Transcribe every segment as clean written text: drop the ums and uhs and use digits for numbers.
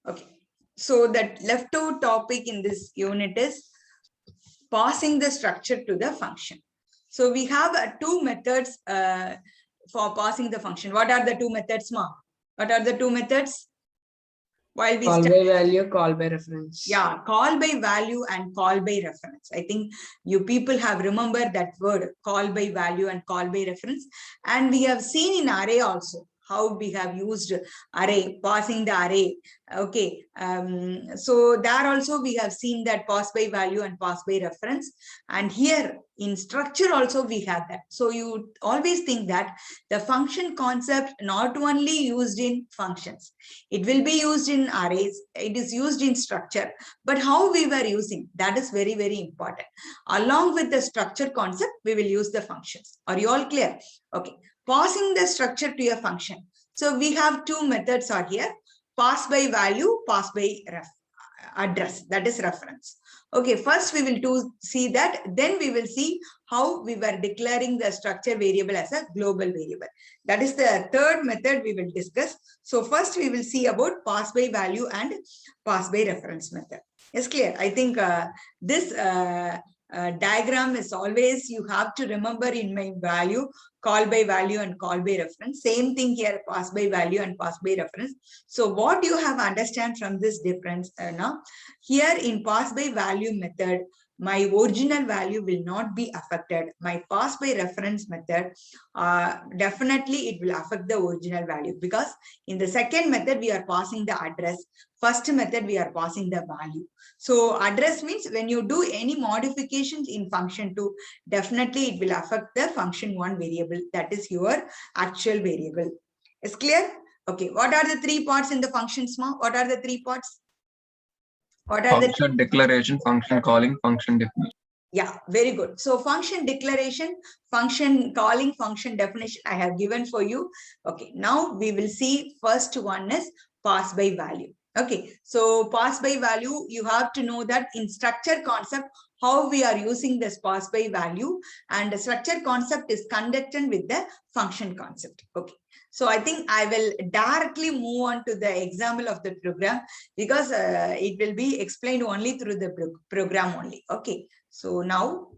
Okay. So that left out topic in this unit is passing the structure to the function. So we have two methods for passing the function. What are the two methods, Ma? What are the two methods? While we Call by value, call by reference. Yeah, call by value and call by reference. I think you people have remembered that word, call by value and call by reference. And we have seen in array also how we have used array, passing the array. Okay, so there also we have seen that pass by value and pass by reference. And here in structure also we have that. So you always think that the function concept not only used in functions, it will be used in arrays, it is used in structure, but how we were using, that is very, very important. Along with the structure concept, we will use the functions. Are you all clear? Okay. Passing the structure to a function. So we have two methods are here. Pass by value, pass by address, that is reference. Okay, first we will see that, then we will see how we were declaring the structure variable as a global variable. That is the third method we will discuss. So first we will see about pass by value and pass by reference method. Yes, clear? I think this diagram is always, you have to remember in my value, call by value and call by reference. Same thing here, pass by value and pass by reference. So what you have understand from this difference now, here in pass by value method, my original value will not be affected. My pass by reference method, definitely it will affect the original value, because in the second method, we are passing the address. First method, we are passing the value. So address means when you do any modifications in function 2, definitely it will affect the function 1 variable. That is your actual variable. Is clear? Okay. What are the three parts in the functions, Ma? What are the three parts? What are function declaration, function calling, function definition. Yeah, very good. So function declaration, function calling, function definition I have given for you. Okay, now we will see first one is pass by value. Okay, so pass by value, you have to know that in structure concept, how we are using this pass by value, and the structure concept is conducted with the function concept. Okay, so I think I will directly move on to the example of the program, because it will be explained only through the program only. Okay, so now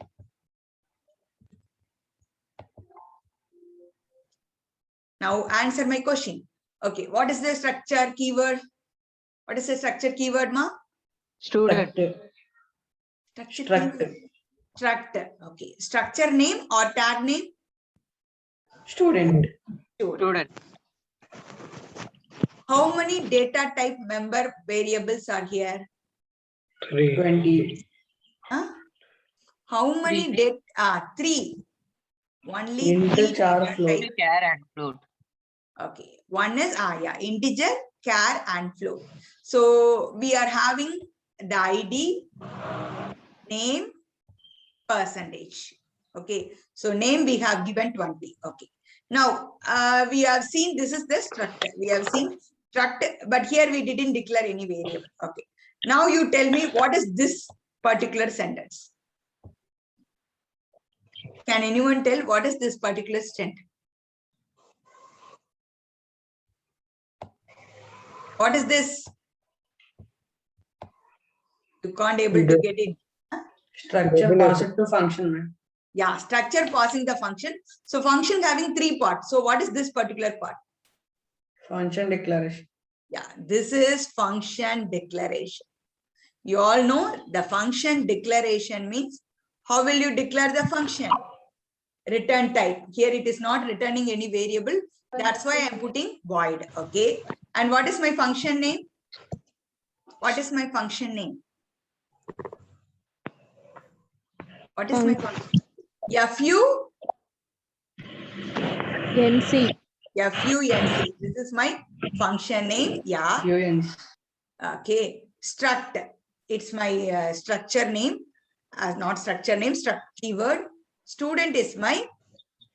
answer my question. Okay, what is the structure keyword? What is the structure keyword, Ma? Student. Structure. Okay. Structure name or tag name? Student. How many data type member variables are here? 20. Huh? How many data? 3. Only Integer, 3 char, data float. type. Char and float. Okay. One is integer, char and float. So we are having the ID, name, percentage. Okay. So name we have given 20. Okay. Now we have seen this is the structure. We have seen structure, but here we didn't declare any variable. Okay. Now you tell me what is this particular sentence? Can anyone tell what is this particular sentence? What is this? You can't able to get it. Structure pass it to function. Yeah, structure passing the function. So function having 3 parts. So what is this particular part? Function declaration. Yeah, this is function declaration. You all know the function declaration means how will you declare the function? Return type. Here it is not returning any variable. That's why I'm putting void. Okay. And what is my function name? What is my function name? What is my function? FU? NC. FUNC. This is my function name. Yeah. UNC. Okay. Struct. It's my structure name. Not structure name, keyword. Student is my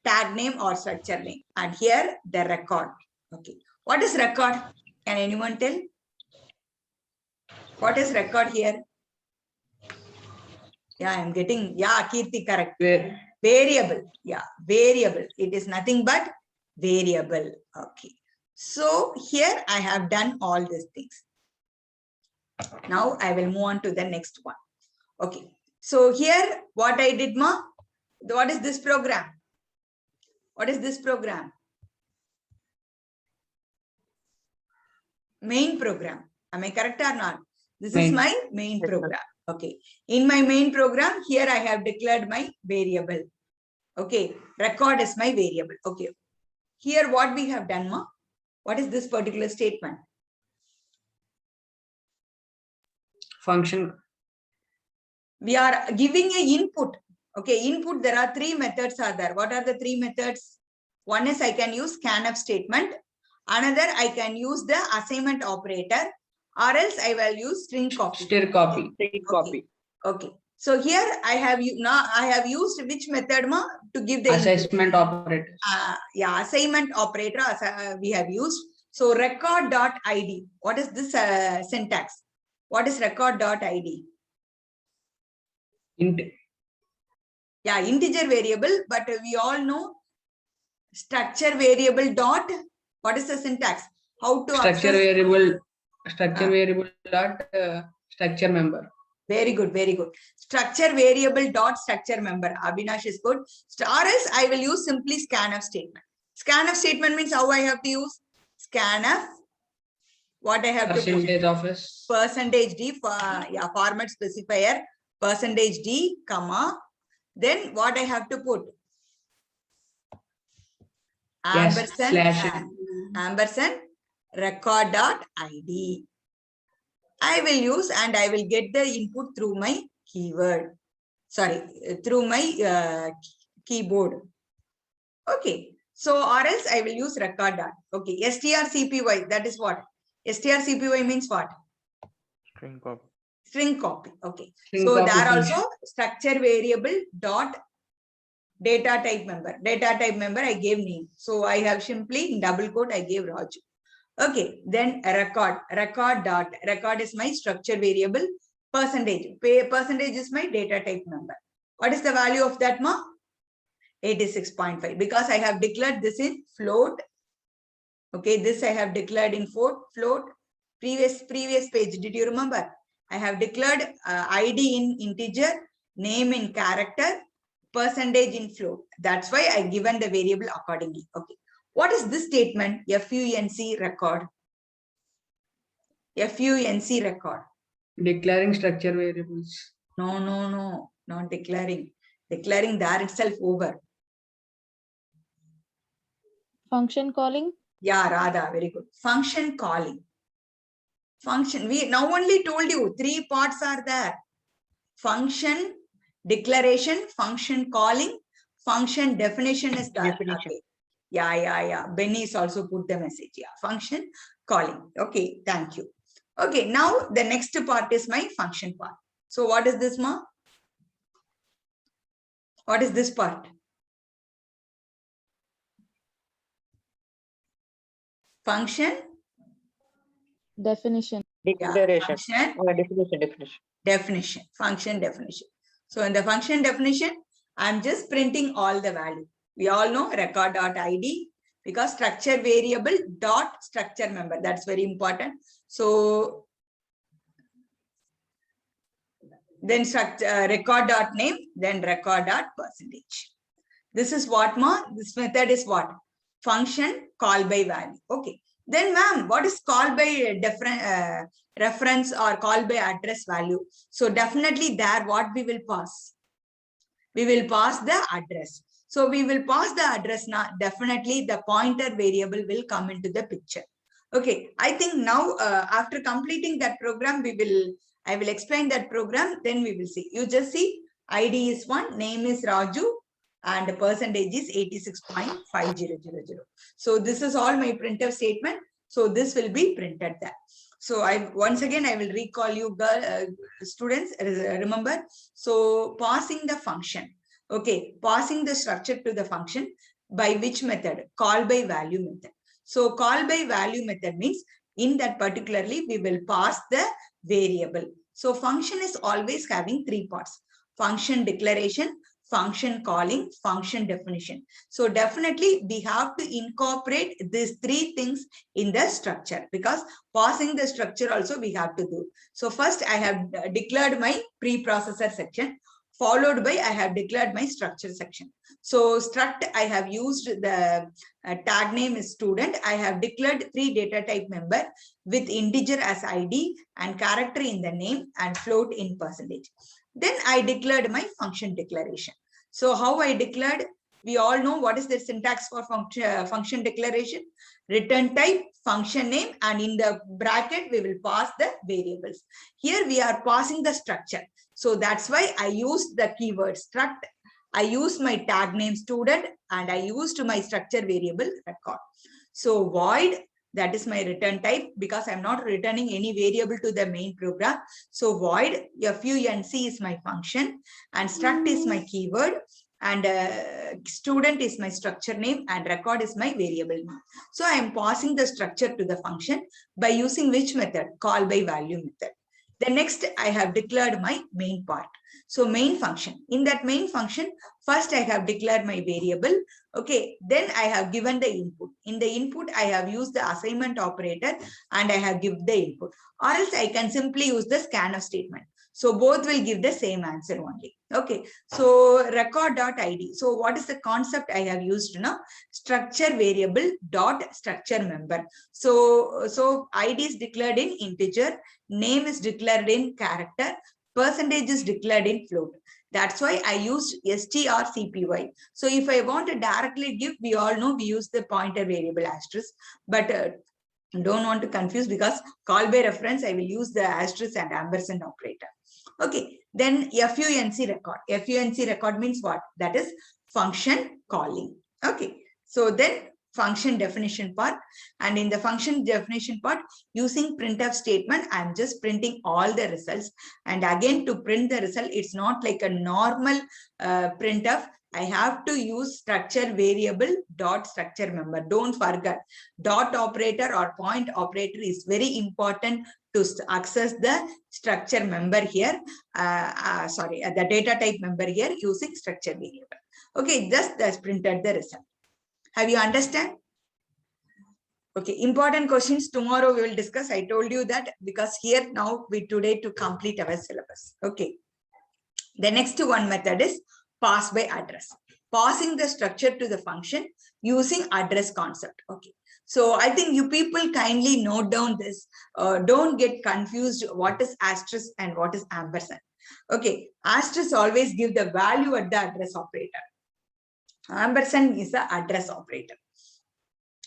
tag name or structure name. And here the record. Okay. What is record? Can anyone tell? What is record here? Yeah, I'm getting, yeah, Kirti, correct. Variable. Yeah, variable. It is nothing but variable. Okay. So here I have done all these things. Now I will move on to the next one. Okay. So here what I did, ma, what is this program? What is this program? Main program. Am I correct or not? This is Main. my main Yes, sir. program. Okay. In my main program, here I have declared my variable. Okay. Record is my variable. Okay. Here what we have done, ma? What is this particular statement? Function. We are giving a input. Okay. Input, there are three methods are there. What are the three methods? One is I can use scanf statement. Another, I can use the assignment operator, or else I will use string copy. Still copy. String copy. Okay. So here I have now I have used which method, ma, to give the input? Assessment operators. Yeah, assignment operator we have used. So record.id. What is this syntax? What is record.id? Int. Yeah, integer variable, but we all know structure variable dot. What is the syntax? How to Structure access? variable. Structure variable dot structure member. Very good, very good. Structure variable dot structure member. Abhinash is good. Or else I will use simply scanf statement. Scanf statement means how I have to use scanf. What I have to put? Percentage of s. Percentage D for yeah, format specifier percentage D, comma. Then what I have to put? Yes, Ampersand, slash. ampersand record.id. I will use and I will get the input through my keyword. Sorry, through my keyboard. Okay. So or else I will use record dot. Okay. strcpy, that is what? strcpy means what? String copy. String copy. Okay. String So copy there function. also structure variable dot data type member. Data type member I gave name. So I have simply in double quote I gave Raju. Okay, then a record. Record dot. Record is my structure variable. Percentage. Percentage is my data type member. What is the value of that, ma? 86.5. Because I have declared this in float. Okay, this I have declared in float. Previous page. Did you remember? I have declared ID in integer, name in character, percentage in float. That's why I given the variable accordingly. Okay. What is this statement? FUNC record. FUNC record. Declaring structure variables. No, not declaring. Declaring there itself over. Function calling. Yeah, Radha, very good. Function calling. Function. We now only told you three parts are there. Function declaration, function calling, function definition is there. Definition. Okay. Yeah. Benny is also put the message. Yeah, function calling. Okay, thank you. Okay, now the next part is my function part. So what is this, ma? What is this part? Function. Definition. Declaration. Function. Definition. Function definition. So in the function definition, I'm just printing all the value. We all know record.id because structure variable dot structure member. That's very important. So then record.name, then record.percentage. This is what, ma? This method is what? Function call by value. Okay. Then, ma'am, what is call by reference or call by address value? So definitely there, what we will pass? We will pass the address. So we will pass the address now. Definitely the pointer variable will come into the picture. Okay. I think now after completing that program, I will explain that program. Then we will see. You just see ID is 1, name is Raju, and the percentage is 86.5000. So this is all my printf statement. So this will be printed there. So once again, I will recall you students, remember. So passing the function. Okay, passing the structure to the function by which method? Call by value method. So call by value method means in that particularly we will pass the variable. So function is always having three parts. Function declaration, function calling, function definition. So definitely we have to incorporate these three things in the structure, because parsing the structure also we have to do. So first I have declared my preprocessor section, followed by I have declared my structure section. So struct, I have used the tag name is student. I have declared 3 data type member with integer as ID and character in the name and float in percentage. Then I declared my function declaration. So how I declared, we all know what is the syntax for function declaration: return type, function name, and in the bracket we will pass the variables. Here we are passing the structure. So that's why I used the keyword struct. I used my tag name student and I used my structure variable record. So void, that is my return type, because I'm not returning any variable to the main program. So void func is my function and struct is my keyword, and student is my structure name and record is my variable name. So I am passing the structure to the function by using which method? Call by value method. The next I have declared my main part. So main function, in that main function, first I have declared my variable. Okay, then I have given the input. In the input, I have used the assignment operator and I have given the input, or else I can simply use the scanf statement. So both will give the same answer only. Okay, so record.id. So what is the concept I have used now? Structure variable dot structure member. So ID is declared in integer, name is declared in character, percentage is declared in float. That's why I used strcpy. So if I want to directly give, we all know we use the pointer variable asterisk, but don't want to confuse, because call by reference, I will use the asterisk and ampersand operator. Okay, then func record. Func record means what? That is function calling. Okay, so then function definition part, and in the function definition part, using printf statement, I'm just printing all the results. And again, to print the result, it's not like a normal printf. I have to use structure variable dot structure member. Don't forget, dot operator or point operator is very important to access the structure member here. The data type member here using structure variable. Okay, just that's printed the result. Have you understand? Okay, important questions tomorrow we will discuss. I told you that because here now we today to complete our syllabus. Okay. The next one method is pass by address. Passing the structure to the function using address concept. Okay. So I think you people kindly note down this. Don't get confused what is asterisk and what is ampersand. Okay. Asterisk always give the value at the address operator. Ampersand is the address operator.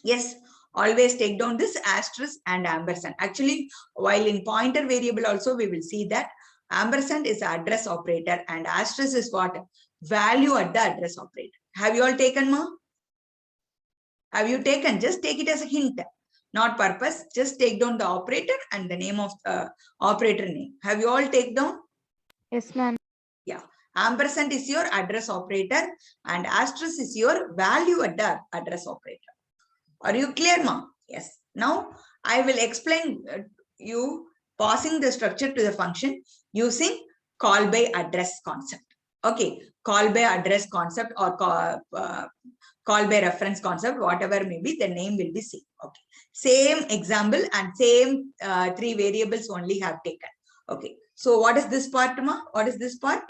Yes, always take down this asterisk and ampersand. Actually, while in pointer variable also we will see that ampersand is address operator and asterisk is what? Value at the address operator. Have you all taken, ma? Have you taken? Just take it as a hint, not purpose. Just take down the operator and the name of the operator name. Have you all taken down? Yes, ma'am. Yeah. Ampersand is your address operator and asterisk is your value at the address operator. Are you clear, ma? Yes. Now I will explain you passing the structure to the function using call by address concept. Okay, call by address concept or call by reference concept, whatever may be, the name will be same. Okay, same example and same 3 variables only have taken. Okay, so what is this part, ma? What is this part?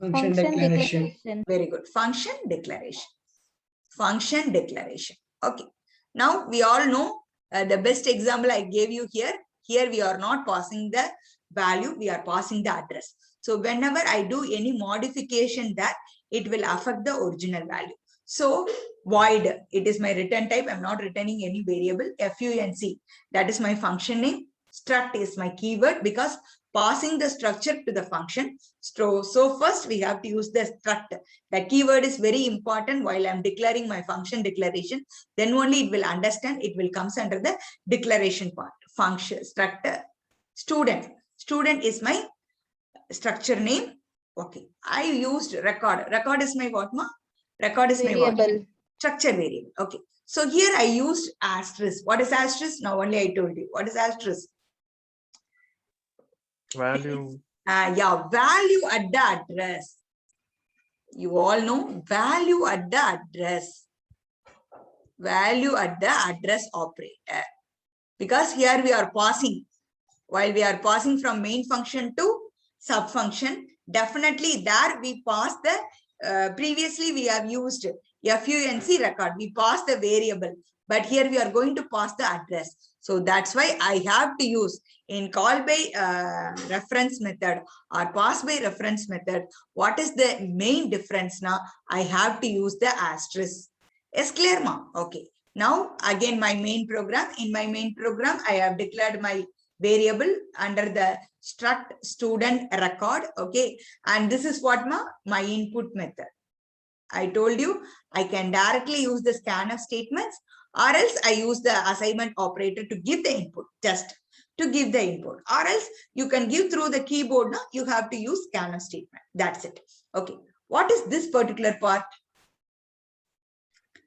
Function declaration. Very good. Function declaration. Function declaration. Okay. Now we all know the best example I gave you here. Here we are not passing the value, we are passing the address. So whenever I do any modification, that it will affect the original value. So void, it is my return type. I'm not returning any variable. func, that is my function name. Struct is my keyword because passing the structure to the function. So first we have to use the struct. The keyword is very important while I'm declaring my function declaration. Then only it will understand, it will comes under the declaration part. Function, struct, student. Student is my structure name. Okay. I used record. Record is my what, ma? Record is my what? Structure variable. Okay. So here I used asterisk. What is asterisk? Now only I told you. What is asterisk? Value. Yeah, value at the address. You all know value at the address. Value at the address operator. Because here we are passing, while we are passing from main function to sub function, definitely there we pass the, previously we have used FUNC record, we pass the variable, but here we are going to pass the address. So that's why I have to use in call by reference method or pass by reference method. What is the main difference now? I have to use the asterisk. Is clear, ma? Okay. Now again my main program. In my main program, I have declared my variable under the struct student record. Okay. And this is what my input method. I told you I can directly use the scanf statements, or else I use the assignment operator to give the input, just to give the input, or else you can give through the keyboard. Now you have to use scanf statement. That's it. Okay. What is this particular part?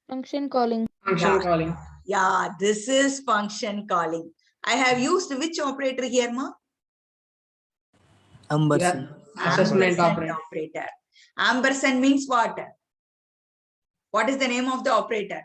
Function calling. Function calling. Yeah, this is function calling. I have used which operator here, ma? Ampersand. Assessment Ampersand operator. Ampersand means what? What is the name of the operator?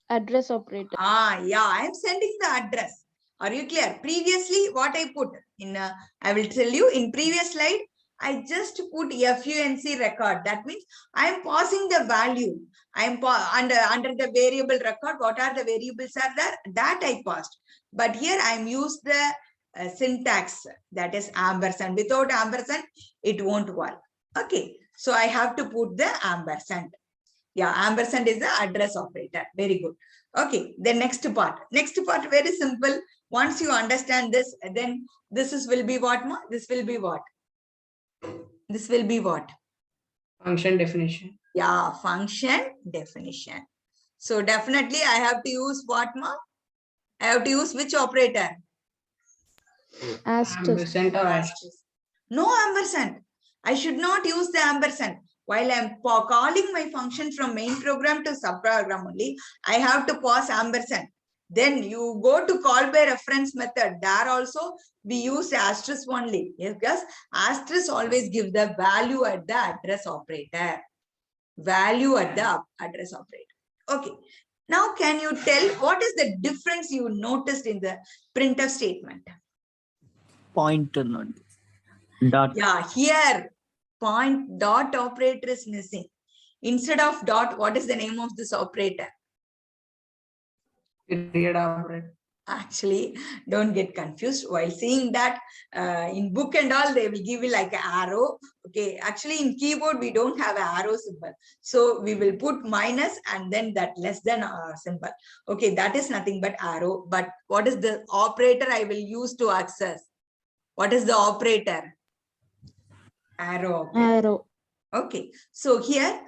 Address operator. Yeah, I am sending the address. Are you clear? Previously, what I put in, I will tell you in previous slide, I just put FUNC record. That means I am passing the value. I am under the variable record. What are the variables are there? That I passed. But here I am used the syntax, that is ampersand. Without ampersand, it won't work. Okay. So I have to put the ampersand. Yeah, ampersand is the address operator. Very good. Okay, the next part. Next part, very simple. Once you understand this, then this is will be what, ma? This will be what? This will be what? Function definition. Yeah, function definition. So definitely I have to use what, ma? I have to use which operator? Asterisk. Ampersand or asterisk. No ampersand. I should not use the ampersand. While I'm calling my function from main program to subprogram only, I have to pass ampersand. Then you go to call by reference method. There also we use asterisk only. Because asterisk always give the value at the address operator. Value at the address operator. Okay. Now can you tell what is the difference you noticed in the printf statement? Pointer not. Dot. Yeah, here point dot operator is missing. Instead of dot, what is the name of this operator? Period operator. Actually, don't get confused while seeing that in book and all, they will give you like an arrow. Okay, actually in keyboard, we don't have an arrow symbol. So we will put minus and then that less than symbol. Okay, that is nothing but arrow. But what is the operator I will use to access? What is the operator? Arrow operator. Arrow. Okay, so here,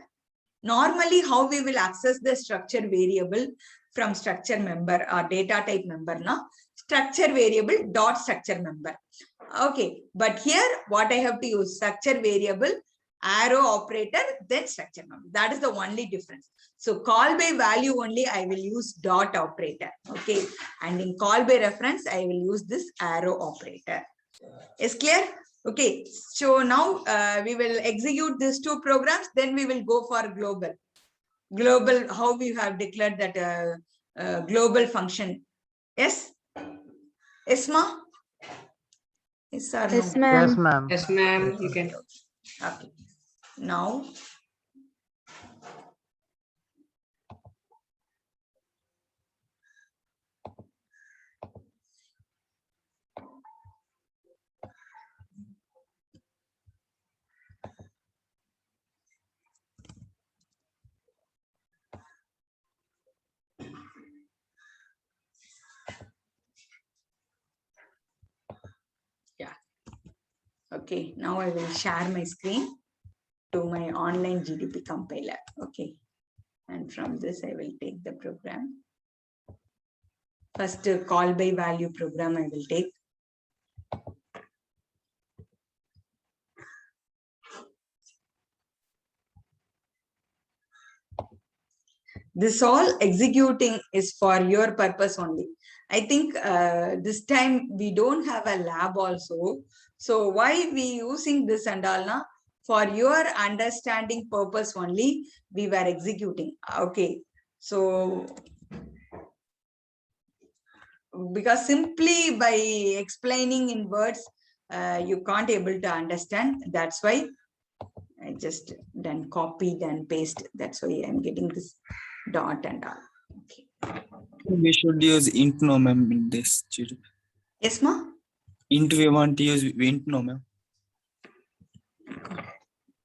normally how we will access the structure variable from structure member or data type member, now structure variable dot structure member. Okay, but here what I have to use structure variable, arrow operator, then structure member. That is the only difference. So call by value only I will use dot operator. Okay, and in call by reference I will use this arrow operator. Is clear? Okay, so now we will execute these two programs, then we will go for global. Global, how we have declared that global function. Yes? Yes, ma? Yes or no? Yes, ma'am. Yes, ma'am. Yes, ma'am. You can. Okay. Now, okay, now I will share my screen to my online GDP compiler. Okay. And from this, I will take the program. First, call by value program I will take. This all executing is for your purpose only. I think this time we don't have a lab also. So why we using this and all na? For your understanding purpose only, we were executing. Okay. So because simply by explaining in words, you can't able to understand. That's why I just done copy, then paste. That's why I'm getting this dot and all. Okay. We should use int no ma'am in this. Yes, ma? Int we want to use int no ma'am.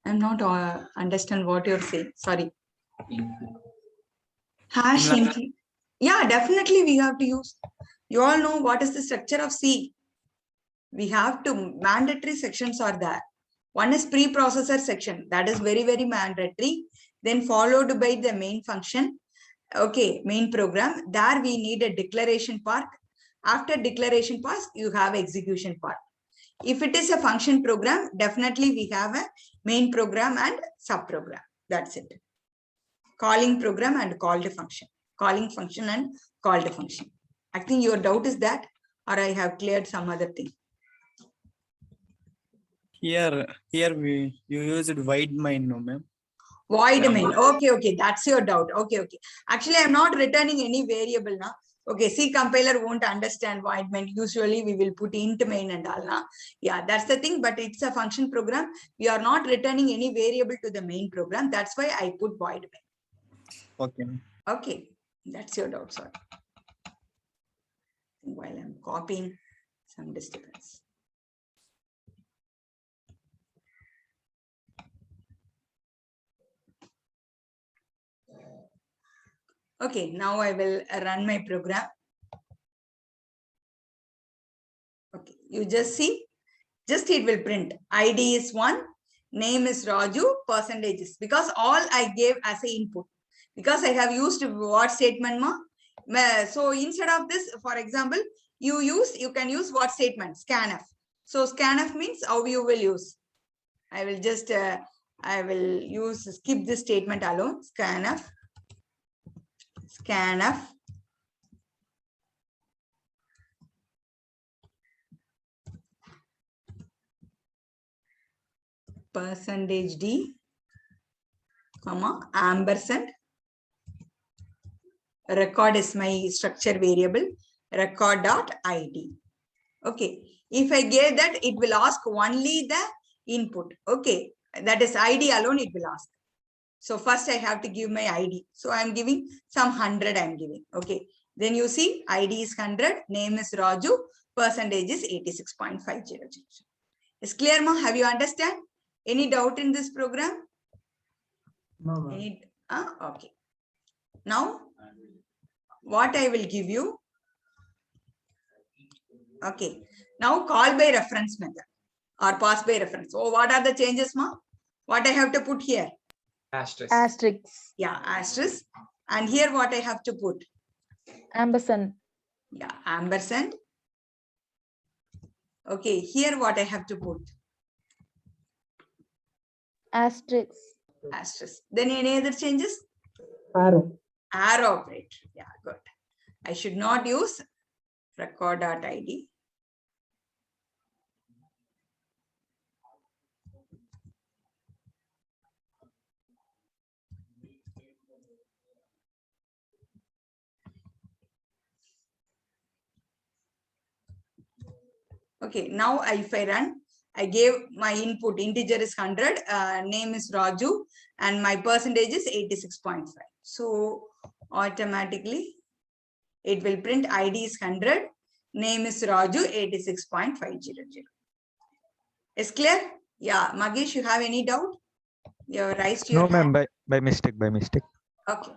I'm not understand what you're saying. Sorry. Hash include. Yeah, definitely we have to use. You all know what is the structure of C. We have to, mandatory sections are there. One is preprocessor section. That is very, very mandatory. Then followed by the main function. Okay, main program. There we need a declaration part. After declaration part, you have execution part. If it is a function program, definitely we have a main program and subprogram. That's it. Calling program and called function. Calling function and called function. I think your doubt is that, or I have cleared some other thing. Here you used void main no ma'am. Void main. Okay, that's your doubt. Okay. Actually, I'm not returning any variable now. Okay, C compiler won't understand void main. Usually we will put int main and all. Na? Yeah, that's the thing, but it's a function program. We are not returning any variable to the main program. That's why I put void main. Okay. Okay, that's your doubt, sorry. While I'm copying, some disturbance. Okay, now I will run my program. Okay, you just see, just it will print. ID is 1, name is Raju, percentages, because all I gave as a input. Because I have used what statement ma. So instead of this, for example, you can use what statement, scanf. So scanf means how you will use. I will just I will use skip this statement alone. Scanf %d comma ampersand. Record is my structure variable, record.id. Okay, if I gave that, it will ask only the input. Okay, that is ID alone, it will ask. So first I have to give my ID. So I'm giving some 100 I'm giving. Okay, then you see ID is 100, name is Raju, percentage is 86.500. Is clear, ma? Have you understand? Any doubt in this program? No, Okay. Now, what I will give you. Okay. Now call by reference method or pass by reference. So what are the changes, ma? What I have to put here? Asterisk. Yeah, asterisk. And here what I have to put? Ampersand. Yeah, ampersand. Okay, here what I have to put? Asterisk. Asterisk. Then any other changes? Arrow. Arrow operator. Yeah, good. I should not use record.id. Okay, now if I run, I gave my input, integer is 100, name is Raju, and my percentage is 86.5. So automatically it will print ID is 100, name is Raju, 86.500. Is clear? Yeah, Magesh, you have any doubt? You have raised your No, hand. ma'am, by mistake. Okay.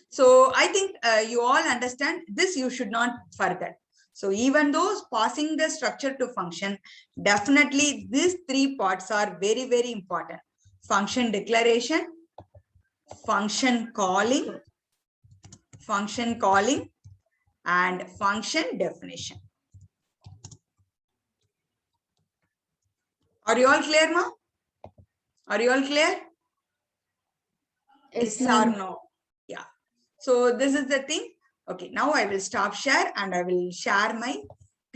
So I think you all understand this, you should not forget. So even though passing the structure to function, definitely these three parts are very, very important. Function declaration, function calling, and function definition. Are you all clear, ma? Are you all clear? Yes or no? Yeah. So this is the thing. Okay, now I will stop share and I will share my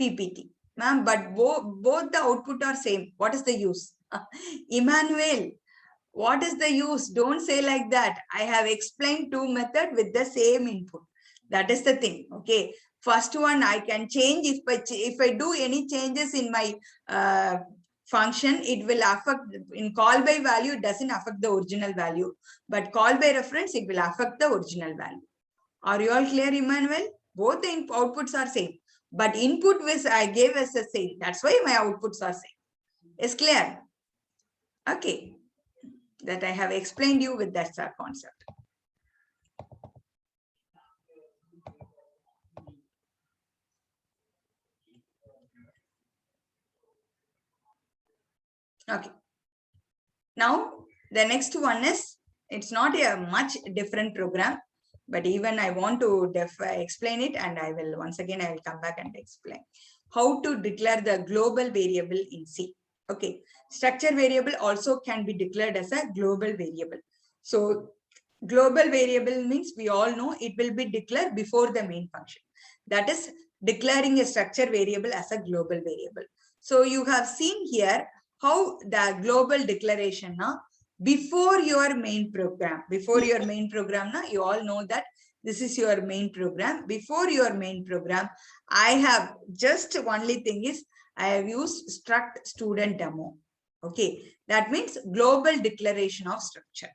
PPT. Ma'am, but both the output are same. What is the use? Emmanuel, what is the use? Don't say like that. I have explained two methods with the same input. That is the thing. Okay. First one I can change if I do any changes in my function, it will affect in call by value, it doesn't affect the original value, but call by reference, it will affect the original value. Are you all clear, Emmanuel? Both the outputs are same, but input which I gave as the same. That's why my outputs are same. Is clear? Okay. That I have explained you with that concept. Okay. Now, the next one is, it's not a much different program, but even I want to explain it, and I will, once again, I will come back and explain how to declare the global variable in C. Okay. Structure variable also can be declared as a global variable. So global variable means we all know it will be declared before the main function. That is declaring a structure variable as a global variable. So you have seen here how the global declaration now before your main program, you all know that this is your main program. Before your main program, I have just only thing is I have used struct student demo. Okay, that means global declaration of structure.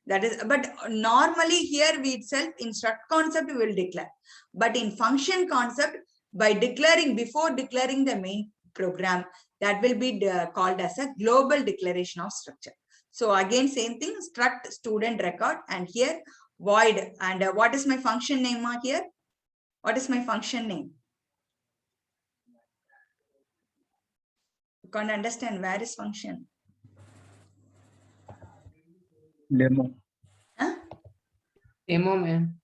That is, but normally here we itself in struct concept we will declare, but in function concept, by declaring before declaring the main program, that will be called as a global declaration of structure. So again, same thing, struct student record, and here void. And what is my function name here? What is my function name? You can't understand where is function? Demo. Huh? Demo, man.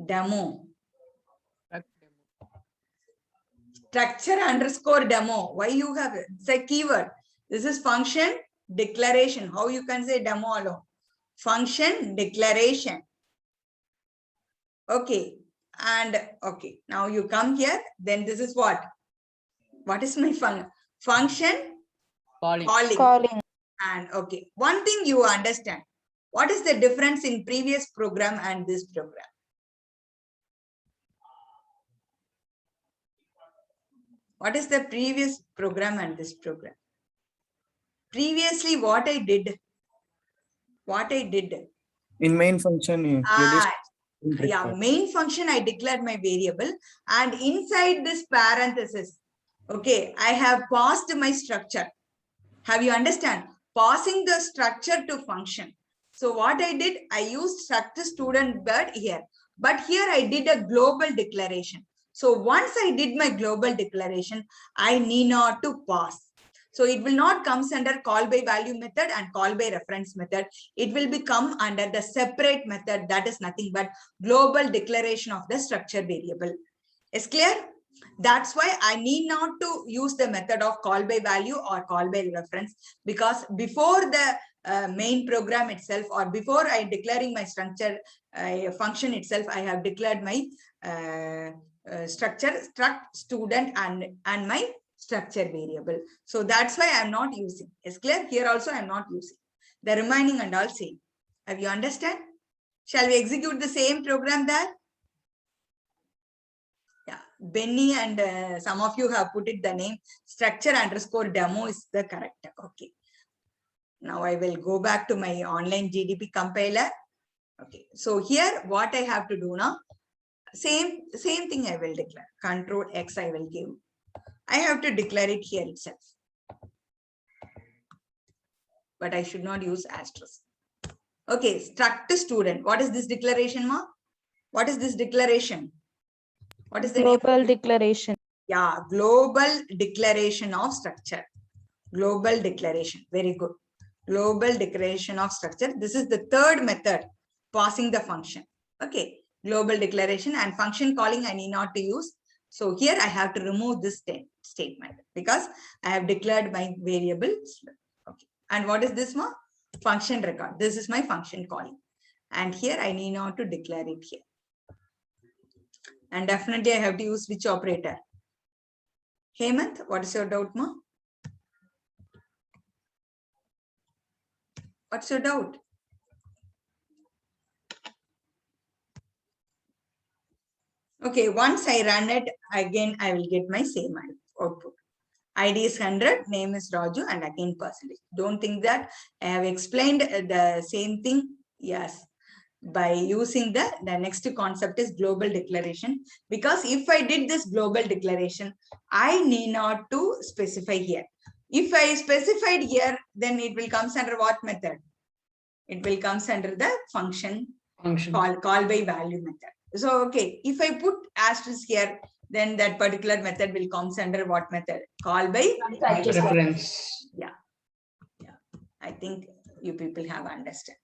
Demo. Structure underscore demo. Why you have it? It's a keyword. This is function declaration. How you can say demo alone? Function declaration. Okay. And okay. Now you come here. Then this is what? What is my function? Calling. And okay. One thing you understand. What is the difference in previous program and this program? What is the previous program and this program? Previously, what I did? In main function, you just yeah, main function, I declared my variable, and inside this parenthesis, okay, I have passed my structure. Have you understand? Passing the structure to function. So what I did, I used struct student bird here, but here I did a global declaration. So once I did my global declaration, I need not to pass. So it will not comes under call by value method and call by reference method. It will become under the separate method, that is nothing but global declaration of the structure variable. Is clear? That's why I need not to use the method of call by value or call by reference, because before the main program itself, or before I declaring my structure function itself, I have declared my structure, struct student and my structure variable. So that's why I'm not using. Is clear? Here also I'm not using. The remaining and all same. Have you understand? Shall we execute the same program there? Yeah, Benny and some of you have put it the name structure underscore demo is the correct. Okay. Now I will go back to my online GDP compiler. Okay. So here what I have to do now, same thing I will declare. Control X I will give. I have to declare it here itself. But I should not use asterisk. Okay, struct student. What is this declaration, ma? What is this declaration? What is the Global name? declaration. Yeah, global declaration of structure. Global declaration. Very good. Global declaration of structure. This is the third method, passing the function. Okay, global declaration and function calling I need not to use. So here I have to remove this statement because I have declared my variable. Okay. And what is this one? Function record. This is my function calling. And here I need not to declare it here. And definitely I have to use which operator? Hemant, what is your doubt, ma? What's your doubt? Okay, once I run it, again I will get my same output. ID is 100, name is Raju, and again percentage. Don't think that I have explained the same thing. Yes, by using the next concept is global declaration. Because if I did this global declaration, I need not to specify here. If I specified here, then it will comes under what method? It will comes under the function call by value method. So, okay, if I put asterisk here, then that particular method will comes under what method? Call by reference. Yeah. I think you people have understood.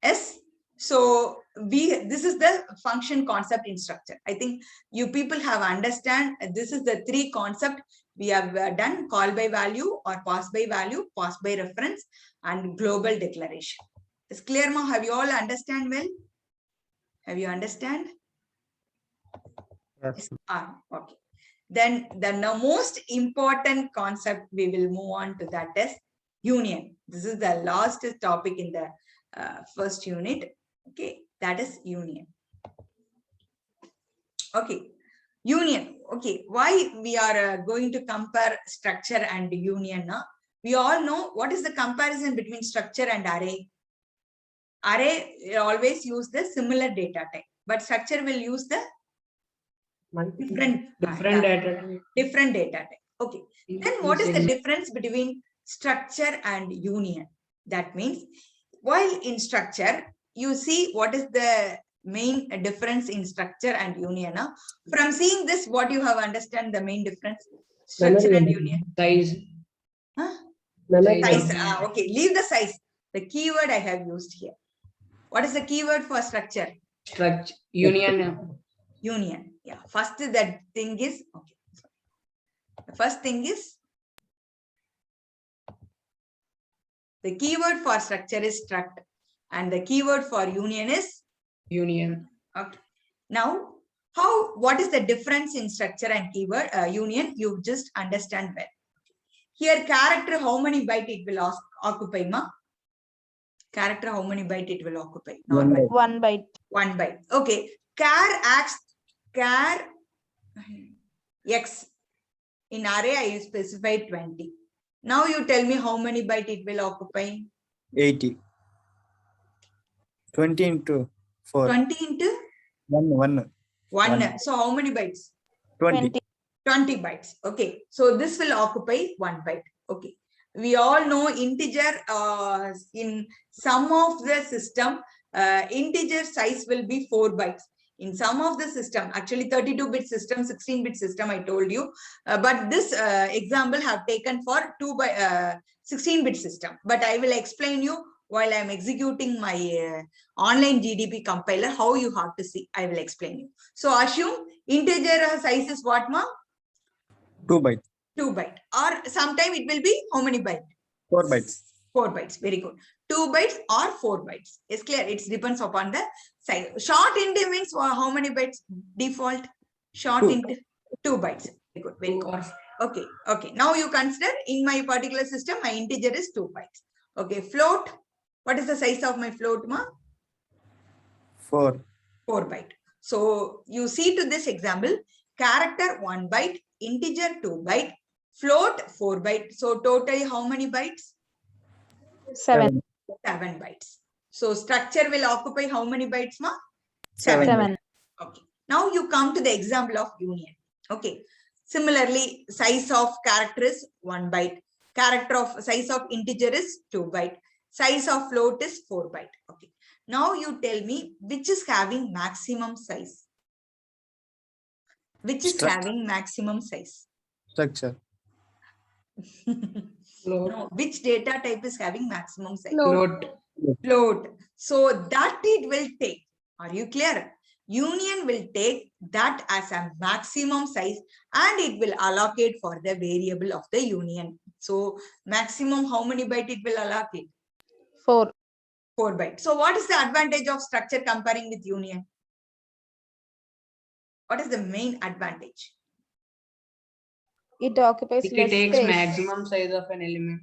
Yes. So this is the function concept in structure. I think you people have understand. This is the three concept we have done: call by value or pass by value, pass by reference, and global declaration. Is clear, ma? Have you all understand well? Have you understand? Yes. Okay. Then the most important concept we will move on to that is union. This is the last topic in the first unit. Okay, that is union. Okay, union. Okay, why we are going to compare structure and union? We all know what is the comparison between structure and array. Array always use the similar data type, but structure will use the different data type. Okay, then what is the difference between structure and union? That means while in structure, you see what is the main difference in structure and union. From seeing this, what you have understand the main difference? Structure and union. Size. Huh? Size. Size. Okay, leave the size. The keyword I have used here. What is the keyword for structure? Structure. Union. Union. Yeah. First that thing is okay. The first thing is the keyword for structure is struct, and the keyword for union is Union. okay. Now, what is the difference in structure and keyword union? You just understand well. Here, character, how many byte it will occupy, ma? Character, how many byte it will occupy? 1 byte. 1 byte. Okay. Char x. In array, I specified 20. Now you tell me how many byte it will occupy? 80. 20 into 4. 20 into 1. So how many bytes? 20. 20 bytes. Okay. So this will occupy 1 byte. Okay. We all know integer in some of the system, integer size will be 4 bytes. In some of the system, actually 32-bit system, 16-bit system, I told you. But this example have taken for 16-bit system. But I will explain you while I am executing my online GDP compiler, how you have to see. I will explain you. So assume integer size is what, ma? 2 bytes. 2 byte. Or sometime it will be how many bytes? 4 bytes. 4 bytes. Very good. 2 bytes or 4 bytes. It's clear. It depends upon the size. Short int means how many bytes default? Short int 2 bytes. Very good. Very good. Okay. Okay. Now you consider in my particular system, my integer is 2 bytes. Okay. Float. What is the size of my float, ma? 4. 4 byte. So you see to this example, character 1 byte, integer 2 byte, float 4 byte. So totally how many bytes? 7. 7 bytes. So structure will occupy how many bytes, ma? 7. Okay. Now you come to the example of union. Okay. Similarly, size of character is 1 byte. Size of integer is 2 byte. Size of float is 4 byte. Okay. Now you tell me which is having maximum size. Which is having maximum size? Structure. No, which data type is having maximum size? Float. Float. So that it will take. Are you clear? Union will take that as a maximum size and it will allocate for the variable of the union. So maximum how many byte it will allocate? 4. 4 byte. So what is the advantage of structure comparing with union? What is the main advantage? It occupies It less takes space. maximum size of an element.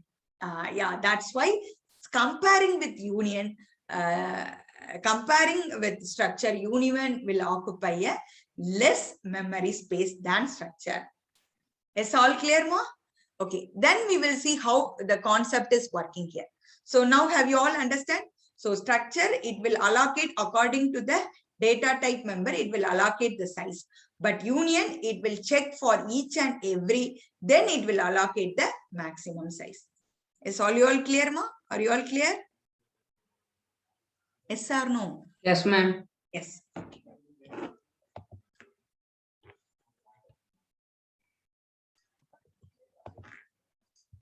Yeah, that's why comparing with union, comparing with structure, union will occupy a less memory space than structure. Is all clear, Ma? Okay, then we will see how the concept is working here. So now have you all understand? So structure, it will allocate according to the data type member, it will allocate the size. But union, it will check for each and every, then it will allocate the maximum size. Is all you all clear, Ma? Are you all clear? Yes or no? Yes, ma'am. Yes. Okay.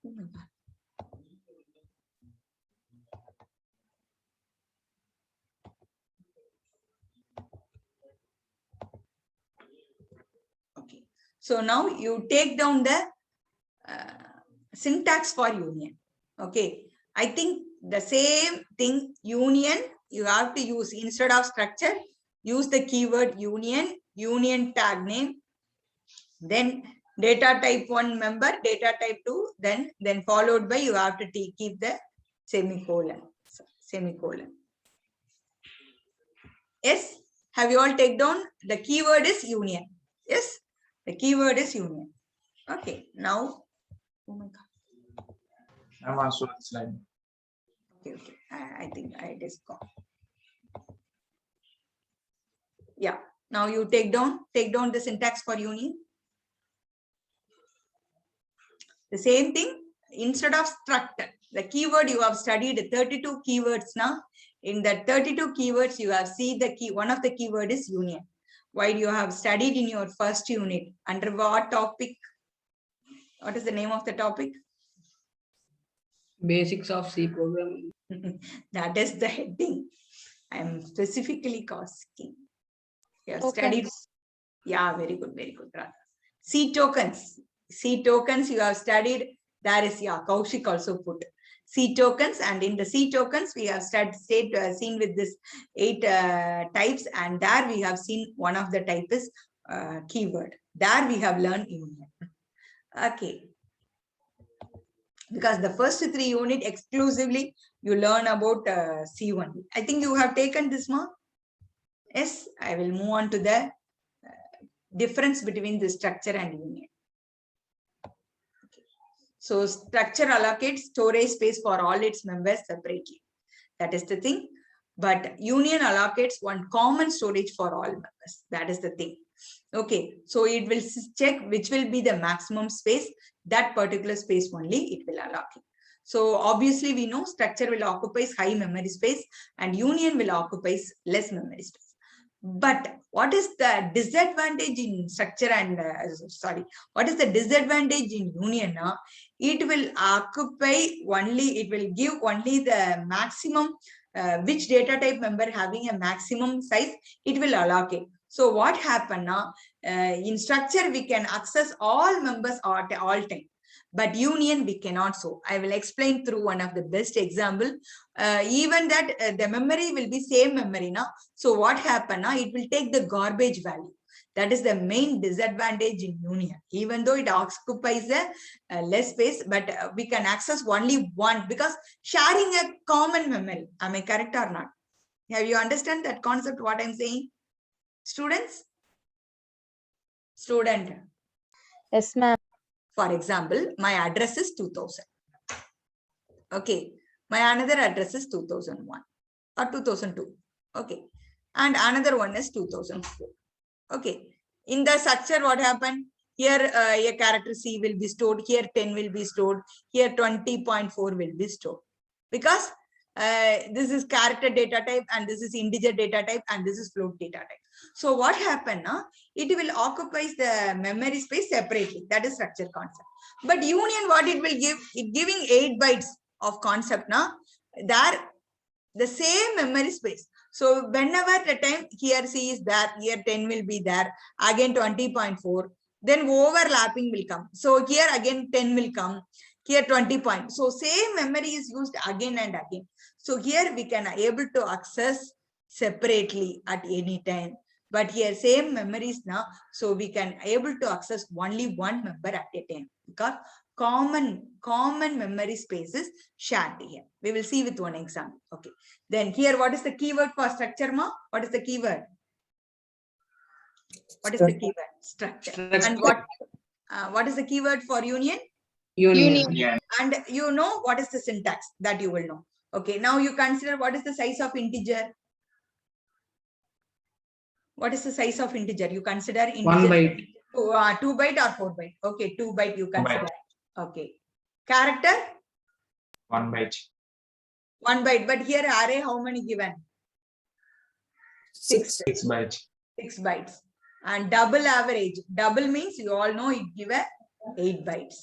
Oh my God. Okay. So now you take down the syntax for union. Okay. I think the same thing, union, you have to use instead of structure, use the keyword union, union tag name, then data type 1 member, data type 2, then followed by you have to keep the semicolon. Yes, have you all taken down? The keyword is union. Yes, the keyword is union. Okay, now, oh my God. I'm also on slide. Okay, I think I just got. Yeah, now you take down the syntax for union. The same thing, instead of structure, the keyword you have studied 32 keywords now. In the 32 keywords, you have seen the key, one of the keyword is union. While you have studied in your first unit, under what topic? What is the name of the topic? Basics of C programming. That is the heading. I am specifically asking. You have studied. Tokens. Yeah, very good, Radha. C tokens. C tokens you have studied. There is, yeah, Kaushik also put C tokens, and in the C tokens we have seen with this 8 types, and there we have seen one of the type is keyword. There we have learned union. Okay. Because the first 3 unit exclusively you learn about C1. I think you have taken this mark. Yes, I will move on to the difference between the structure and union. Okay. So structure allocates storage space for all its members separately. That is the thing. But union allocates one common storage for all members. That is the thing. Okay, so it will check which will be the maximum space, that particular space only it will allocate. So obviously we know structure will occupy high memory space and union will occupy less memory space. But what is the disadvantage in structure and what is the disadvantage in union? It will occupy only, it will give only the maximum, which data type member having a maximum size, it will allocate. So what happened now? In structure, we can access all members at all time. But union, we cannot so. I will explain through one of the best example. Even that the memory will be same memory now. So what happened now? It will take the garbage value. That is the main disadvantage in union. Even though it occupies a less space, but we can access only one because sharing a common memory. Am I correct or not? Have you understand that concept, what I'm saying? Students? Student. Yes, ma'am. For example, my address is 2000. Okay. My another address is 2001 or 2002. Okay. And another one is 2004. Okay. In the structure, what happened? Here a character C will be stored. Here 10 will be stored. Here 20.4 will be stored. Because this is character data type and this is integer data type and this is float data type. So what happened now? It will occupy the memory space separately. That is structure concept. But union, what it will give? It giving 8 bytes of concept now. There, the same memory space. So whenever the time here C is there, here 10 will be there, again 20.4, then overlapping will come. So here again 10 will come. Here 20 points. So same memory is used again and again. So here we can able to access separately at any time. But here same memories now, so we can able to access only one member at a time because common memory space is shared here. We will see with one example. Okay. Then here, what is the keyword for structure, ma? What is the keyword? What is the keyword? Structure. And what is the keyword for union? Union. Yeah. And you know what is the syntax that you will know. Okay. Now you consider what is the size of integer. What is the size of integer? You consider integer 1 byte. 2 byte or 4 byte? Okay, 2 byte you consider. Okay. Character? 1 byte. 1 byte. But here array how many given? 6. 6 byte. 6 bytes. And double average. Double means you all know it give a 8 bytes.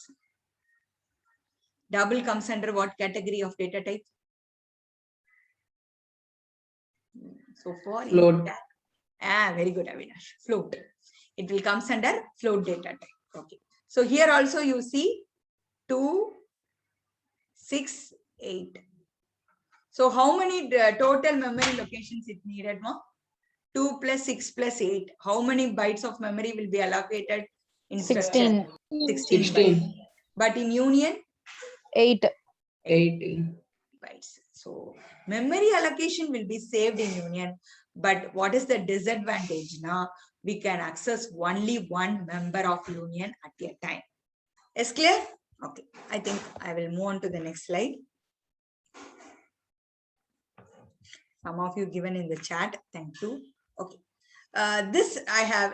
Double comes under what category of data type? So for Float. very good, Avinash. Float. It will comes under float data type. Okay. So here also you see 2, 6, 8. So how many total memory locations it needed, ma? 2 plus 6 plus 8. How many bytes of memory will be allocated in structure? 16. 16 bytes. But in union? 8. 18. Bytes. So memory allocation will be saved in union. But what is the disadvantage now? We can access only one member of union at a time. Is clear? Okay. I think I will move on to the next slide. Some of you given in the chat. Thank you. Okay. This I have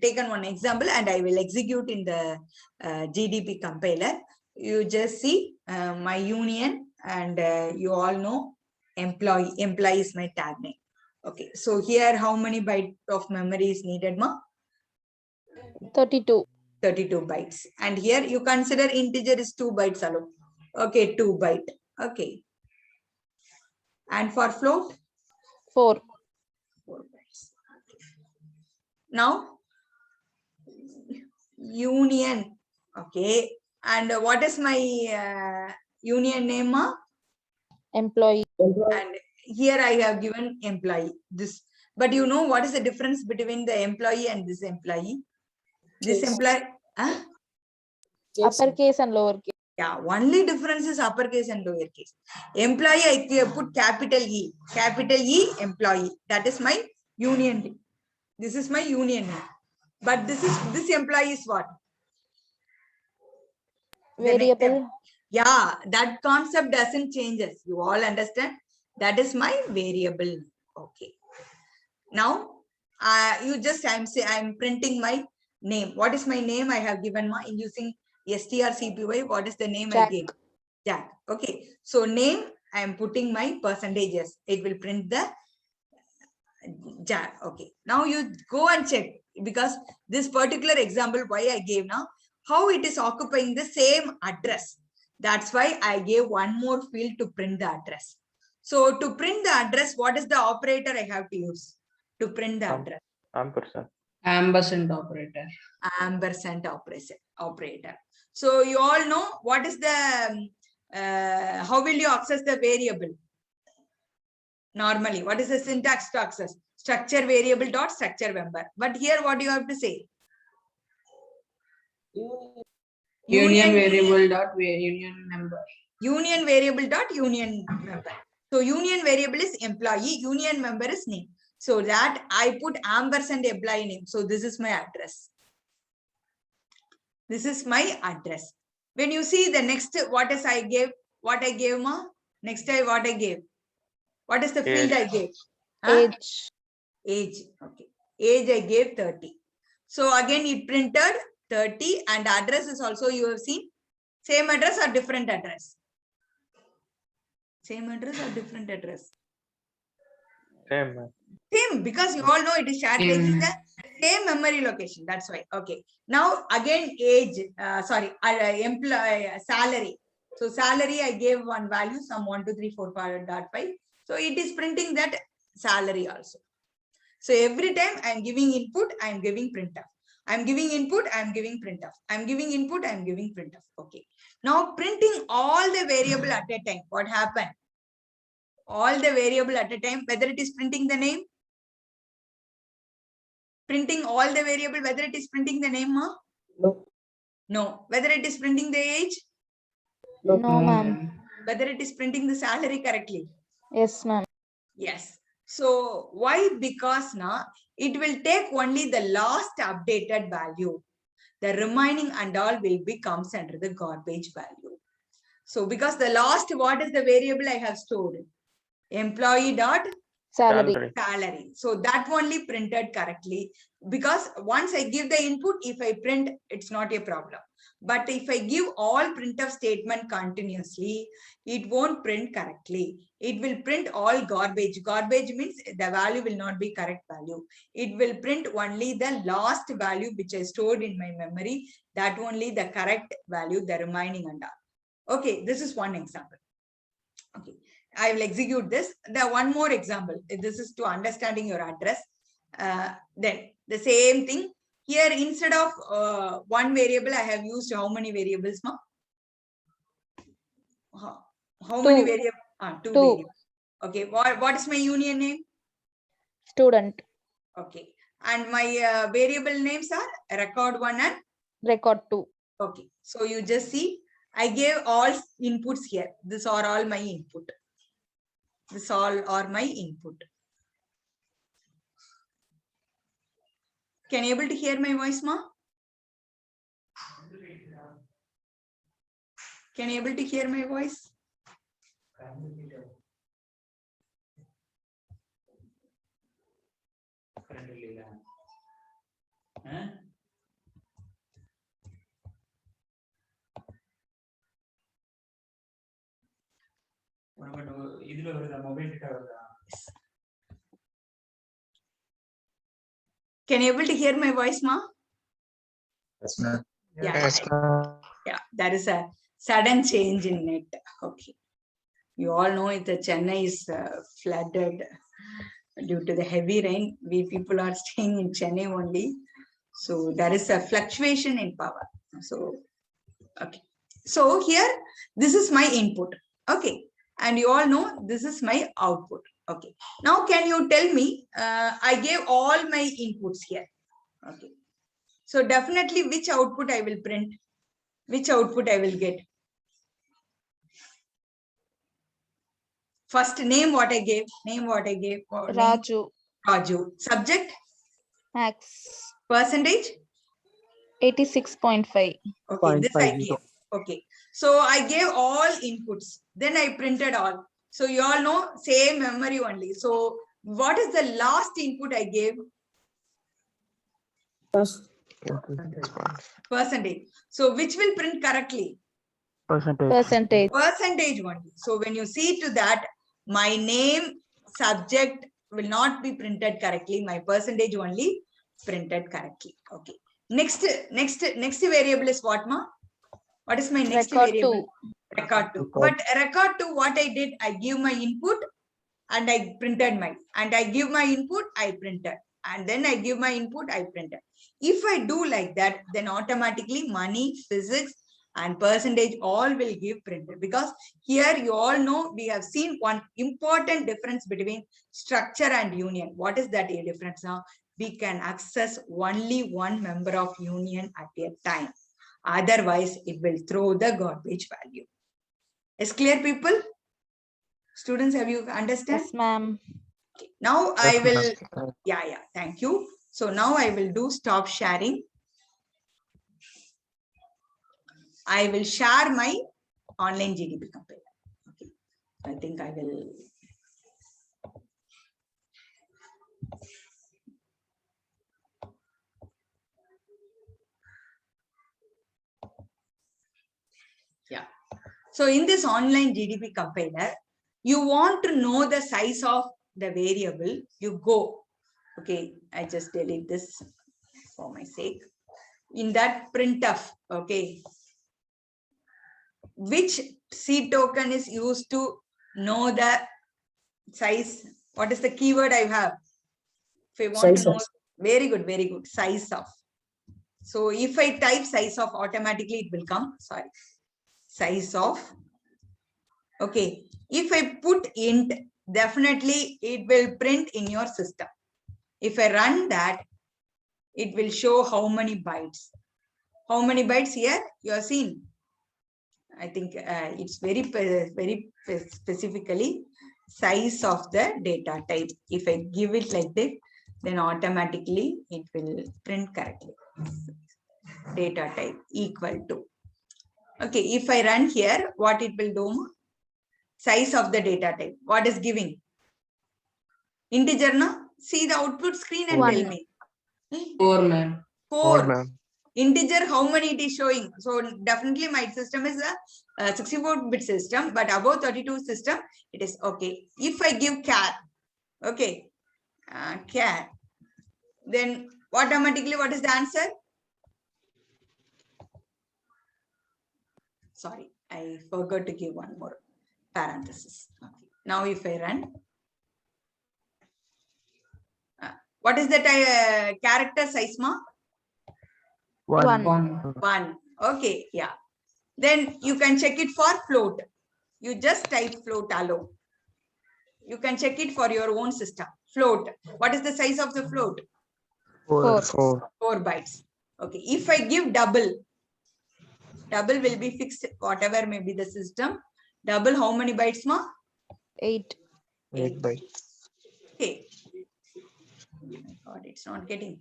taken one example and I will execute in the GDP compiler. You just see my union and you all know employee. Employee is my tag name. Okay. So here how many bytes of memory is needed, ma? 32. 32 bytes. And here you consider integer is 2 bytes alone. Okay, 2 byte. Okay. And for float? 4. 4 bytes. Okay. Now, union. Okay. And what is my union name? Ma? Employee. And here I have given employee. This, but you know what is the difference between the employee and this employee? This employee, huh? Uppercase and lowercase. Yeah, only difference is uppercase and lowercase. Employee, I put capital E, employee. That is my union name. This is my union name. But this employee is what? Variable. Yeah, that concept doesn't change us. You all understand? That is my variable. Okay. Now, I'm printing my name. What is my name? I have given my using strcpy. What is the name Jack. I gave? Jack. Okay. So name, I am putting my percentages. It will print the Jack. Okay. Now you go and check because this particular example, why I gave now, how it is occupying the same address. That's why I gave one more field to print the address. So to print the address, what is the operator I have to use to print the address? Ampersand. Ampersand operator. Ampersand operator. So you all know what is the, how will you access the variable? Normally, what is the syntax to access? Structure variable dot structure member. But here what do you have to say? Union variable dot union member. Union variable dot union member. So union variable is employee, union member is name. So that I put ampersand employee name. So this is my address. This is my address. When you see the next, what is I gave? What I gave, ma? Next time what I gave? What is the field I gave? Huh? Age. Age. Okay. Age I gave 30. So again it printed 30 and address is also you have seen. Same address or different address? Same address or different address? Same. Same, because you all know it is shared taking the same memory location. That's why. Okay. Now again age, employee salary. So salary I gave one value, some 1, 2, 3, 4, 5.5. So it is printing that salary also. So every time I am giving input, I am giving printf. I'm giving input, I'm giving printf. I'm giving input, I'm giving printf. Okay. Now printing all the variable at a time. What happened? All the variable at a time, whether it is printing the name, printing all the variable, whether it is printing the name, ma? No. No. Whether it is printing the age, No, No, ma'am. ma'am. whether it is printing the salary correctly. Yes, ma'am. Yes. So why? Because now it will take only the last updated value. The remaining and all will be comes under the garbage value. So because the last, what is the variable I have stored? Employee dot Salary. salary. So that only printed correctly, because once I give the input, if I print, it's not a problem. But if I give all printf statement continuously, it won't print correctly. It will print all garbage. Garbage means the value will not be correct value. It will print only the last value which I stored in my memory, that only the correct value, the remaining and all. Okay, this is one example. Okay, I will execute this. The one more example. This is to understanding your address. Then the same thing here, instead of one variable, I have used how many variables, ma? How many Two. variables? Two Two. variables. Okay, what is my union name? Student. Okay, and my variable names are record 1 and Record 2. okay. So you just see, I gave all inputs here. These are all my input. This all are my input. Can you able to hear my voice, ma? Can you able to hear my voice? Can you able to hear my voice, ma? Yes, ma'am. Yeah, yeah, that is a sudden change in net. Okay, you all know it. The Chennai is flooded due to the heavy rain. We people are staying in Chennai only, so there is a fluctuation in power. So, okay. So here, this is my input. Okay, and you all know this is my output. Okay. Now, can you tell me? I gave all my inputs here. Okay. So definitely, which output I will print? Which output I will get? First, name what I gave. Name what I gave. Name, Raju. Raju. Subject. Max. Percentage. 86.5. Okay, this I 0.50. gave. Okay. So I gave all inputs. Then I printed all. So you all know same memory only. So what is the last input I gave? Percentage. So which will print correctly? Percentage. Percentage only. So when you see to that, my name, subject will not be printed correctly. My percentage only printed correctly. Okay. Next variable is what, ma? What is my next Record variable? 2. Record 2. But record 2, what I did, I give my input and I printed mine. And I give my input, I printed. And then I give my input, I printed. If I do like that, then automatically money, physics, and percentage all will give printed, because here you all know we have seen one important difference between structure and union. What is that a difference now? We can access only one member of union at a time. Otherwise, it will throw the garbage value. Is clear, people? Students, have you understand? Yes, ma'am. Okay. Now I will, yeah, thank you. So now I will do stop sharing. I will share my online GDP compiler. Okay. I think I will. Yeah. So in this online GDP compiler, you want to know the size of the variable, you go. Okay, I just delete this for my sake. In that printf, okay, which C token is used to know the size? What is the keyword I have? If I want to know, very good, size of. So if I type size of, automatically it will come, sorry, size of. Okay, if I put int, definitely it will print in your system. If I run that, it will show how many bytes. How many bytes here you are seeing? I think it's very specifically size of the data type. If I give it like this, then automatically it will print correctly. Data type equal to. Okay, if I run here, what it will do? Size of the data type. What is giving? Integer, no? See the output screen and One. tell me. 4, ma'am. 4. ma'am. Integer, how many it is showing? So definitely my system is a 64-bit system, but above 32 system, it is okay. If I give char, okay, char, then automatically what is the answer? Sorry, I forgot to give one more parenthesis. Okay. Now if I run, what is the character size, ma? 1. 1. 1. Okay, yeah. Then you can check it for float. You just type float alone. You can check it for your own system. Float. What is the size of the float? 4. 4 bytes. Okay. If I give double, double will be fixed, whatever may be the system. Double, how many bytes, ma? 8. 8 bytes. Okay. Oh my God, it's not getting.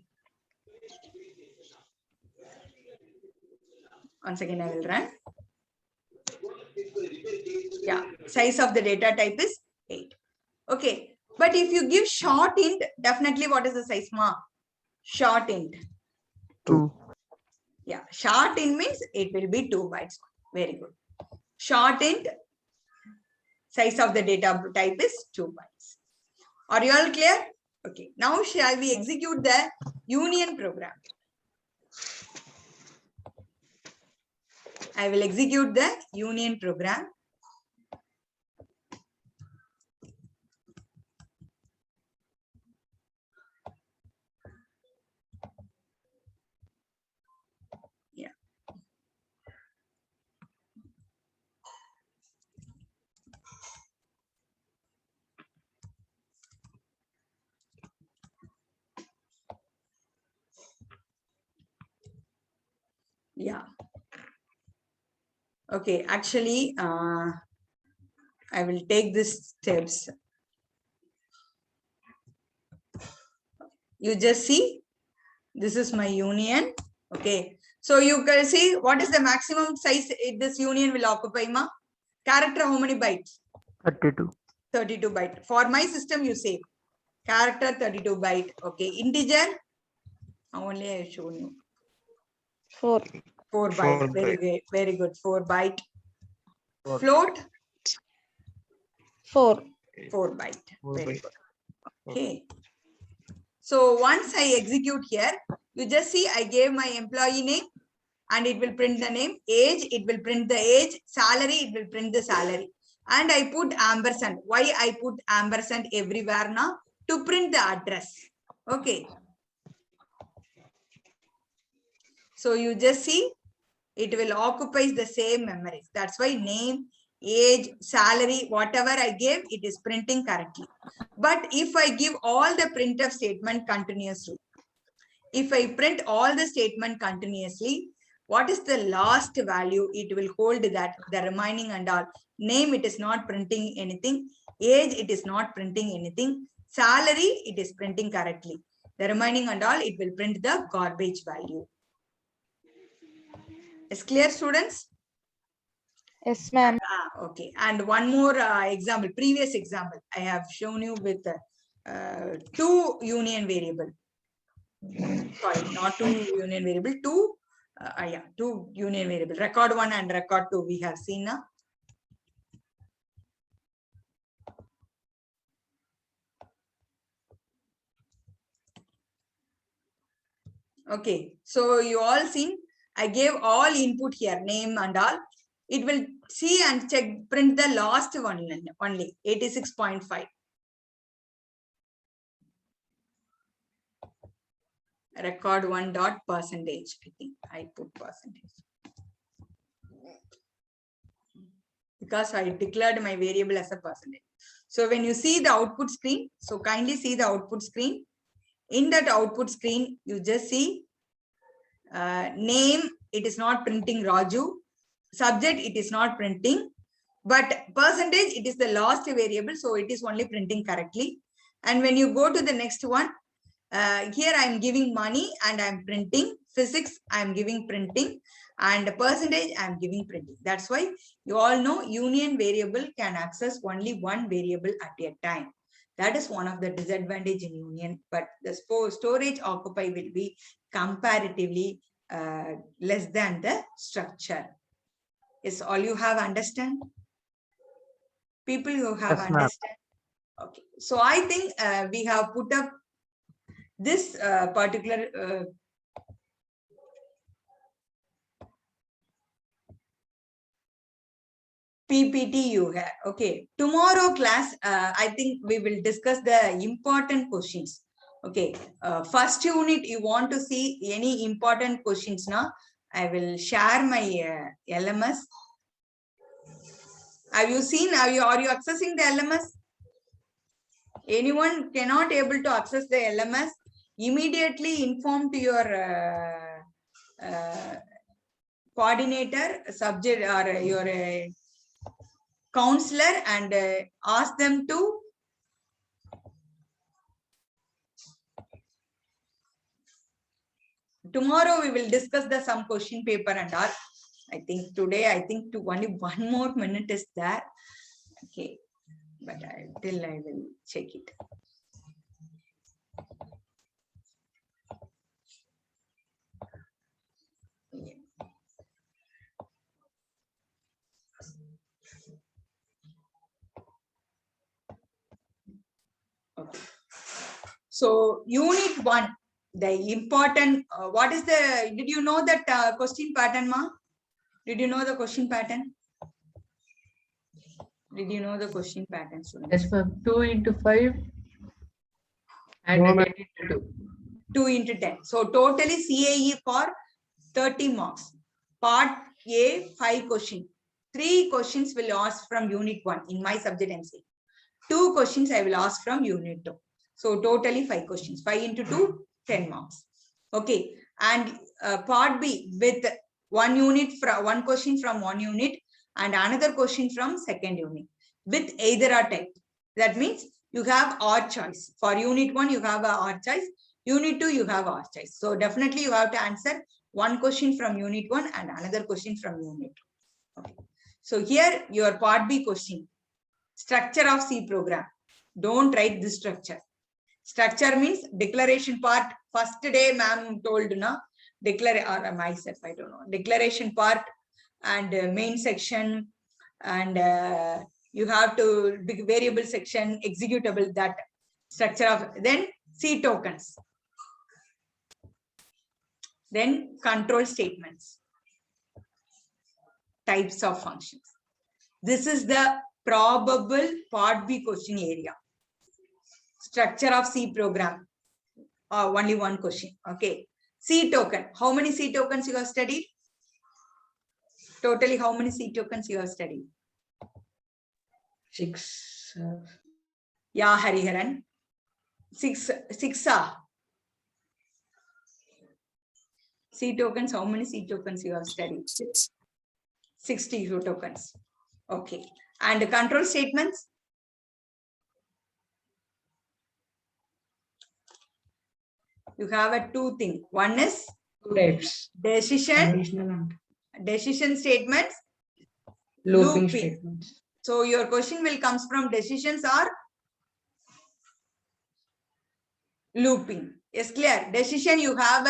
Once again, I will run. Yeah, size of the data type is 8. Okay, but if you give short int, definitely what is the size, ma? Short int. 2. Yeah, short int means it will be 2 bytes. Very good. Short int, size of the data type is 2 bytes. Are you all clear? Okay, now shall we execute the union program? I will execute the union program. Yeah. Yeah. Okay, actually, I will take these steps. You just see, this is my union. Okay, so you can see what is the maximum size this union will occupy, ma? Character, how many bytes? 32. 32 byte. For my system, you say character 32 byte. Okay, integer, only I have shown you. 4. 4 byte. Very good. Very good. 4 byte. Float. 4. 4 byte. Very good. Okay. So once I execute here, you just see I gave my employee name and it will print the name. Age, it will print the age. Salary, it will print the salary. And I put ampersand. Why I put ampersand everywhere now? To print the address. Okay. So you just see it will occupy the same memories. That's why name, age, salary, whatever I gave, it is printing correctly. But if I give all the printf statement continuously, if I print all the statement continuously, what is the last value? It will hold that the remaining and all. Name, it is not printing anything. Age, it is not printing anything. Salary, it is printing correctly. The remaining and all, it will print the garbage value. Is clear, students? Yes, ma'am. Okay. And one more example, previous example, I have shown you with 2 union variable. Sorry, not 2 union variable, 2 union variable. Record 1 and record 2 we have seen now. Okay, so you all seen, I gave all input here, name and all. It will see and check, print the last one only, 86.5. record 1 dot percentage. I think I put percentage. Because I declared my variable as a percentage. So when you see the output screen, so kindly see the output screen. In that output screen, you just see name, it is not printing Raju. Subject, it is not printing. But percentage, it is the last variable, so it is only printing correctly. And when you go to the next one, here I am giving money and I am printing. Physics, I am giving printing. And percentage, I am giving printing. That's why you all know union variable can access only one variable at a time. That is one of the disadvantage in union, but the storage occupy will be comparatively less than the structure. Is all you have understand? People who have Yes, ma'am. understand. Okay, so I think we have put up this particular PPT you have. Okay, tomorrow class, I think we will discuss the important questions. Okay, first unit, you want to see any important questions now? I will share my LMS. Have you seen? Are you accessing the LMS? Anyone cannot able to access the LMS? Immediately inform to your coordinator, subject, or your counselor, and ask them to tomorrow we will discuss the some question paper and all. I think today, I think to only 1 more minute is there. Okay, but till I will check it. Yeah. Okay. So unit 1, the important, what is the, did you know that question pattern, ma? Did you know the question pattern? Did you know the question pattern, students? Yes, ma'am. 2 into 5 and No, ma'am. 10 into 2. 2 into 10. So totally CAE for 30 marks. Part A, 5 questions. 3 questions will ask from unit 1 in my subject MC. 2 questions I will ask from unit 2. So totally 5 questions. 5 into 2, 10 marks. Okay. And part B with 1 unit from 1 question from 1 unit and another question from second unit with either a type. That means you have odd choice. For unit 1, you have a odd choice. Unit 2, you have odd choice. So definitely you have to answer 1 question from unit 1 and another question from unit 2. Okay. So here your part B question. Structure of C program. Don't write this structure. Structure means declaration part. First day ma'am told na declare, or myself, I don't know. Declaration part and main section, and you have to big variable section, executable, that structure of, then C tokens. Then control statements. Types of functions. This is the probable part B question area. Structure of C program. Only 1 question. Okay. C token. How many C tokens you have studied? Totally, how many C tokens you have studied? 6. Yeah, Hariharan. 6 C tokens. How many C tokens you have studied? 60 tokens. Okay. And the control statements? You have a 2 things. One is 2 types. decision Conditional and statements, looping looping. statements. So your question will comes from decisions or looping. Is clear? Decision, you have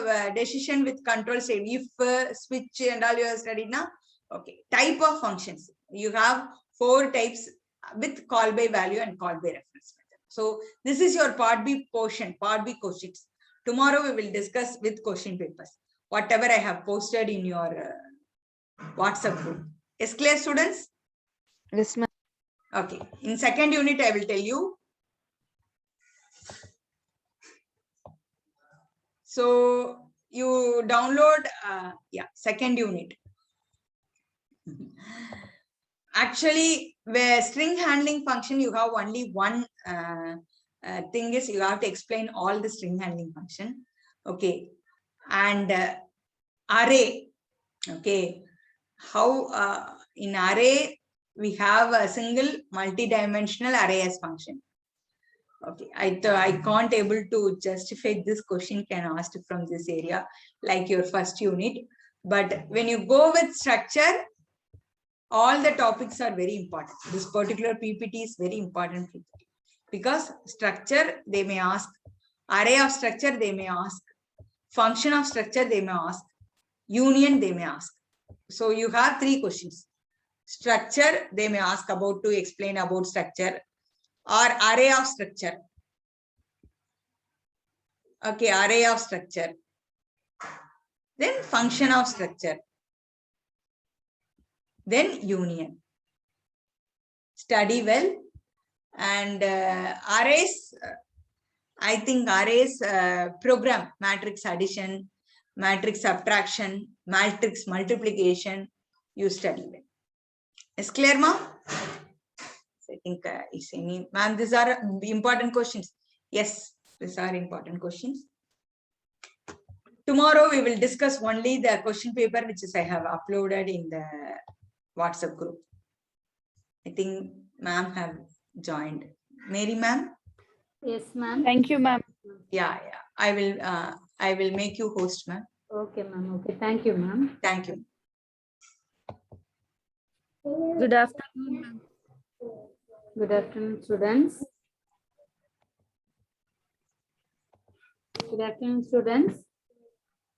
a decision with control statement. If switch and all you have studied now. Okay. Type of functions. You have 4 types with call by value and call by reference method. So this is your part B portion, part B questions. Tomorrow we will discuss with question papers. Whatever I have posted in your WhatsApp group. Is clear, students? Yes, ma'am. Okay. In second unit, I will tell you. So you download, yeah, second unit. Actually, where string handling function, you have only one thing is you have to explain all the string handling function. Okay. And array. Okay. How in array, we have a single multi-dimensional array as function. Okay, I can't able to justify this question can asked from this area, like your first unit. But when you go with structure, all the topics are very important. This particular PPT is very important PPT because structure they may ask, array of structure they may ask, function of structure they may ask, union they may ask. So you have 3 questions. Structure they may ask about to explain about structure, or array of structure. Okay, array of structure. Then function of structure. Then union. Study well. And arrays, I think arrays program, matrix addition, matrix subtraction, matrix multiplication, you study well. Is clear, ma'am? I think is any, ma'am, these are important questions. Yes, these are important questions. Tomorrow we will discuss only the question paper which is I have uploaded in the WhatsApp group. I think ma'am have joined. Mary ma'am? Yes, ma'am. Thank you, ma'am. Yeah. I will make you host, ma'am. Okay, ma'am. Okay, thank you, ma'am. Thank you. Good afternoon, ma'am. Good afternoon, students. Good afternoon, students.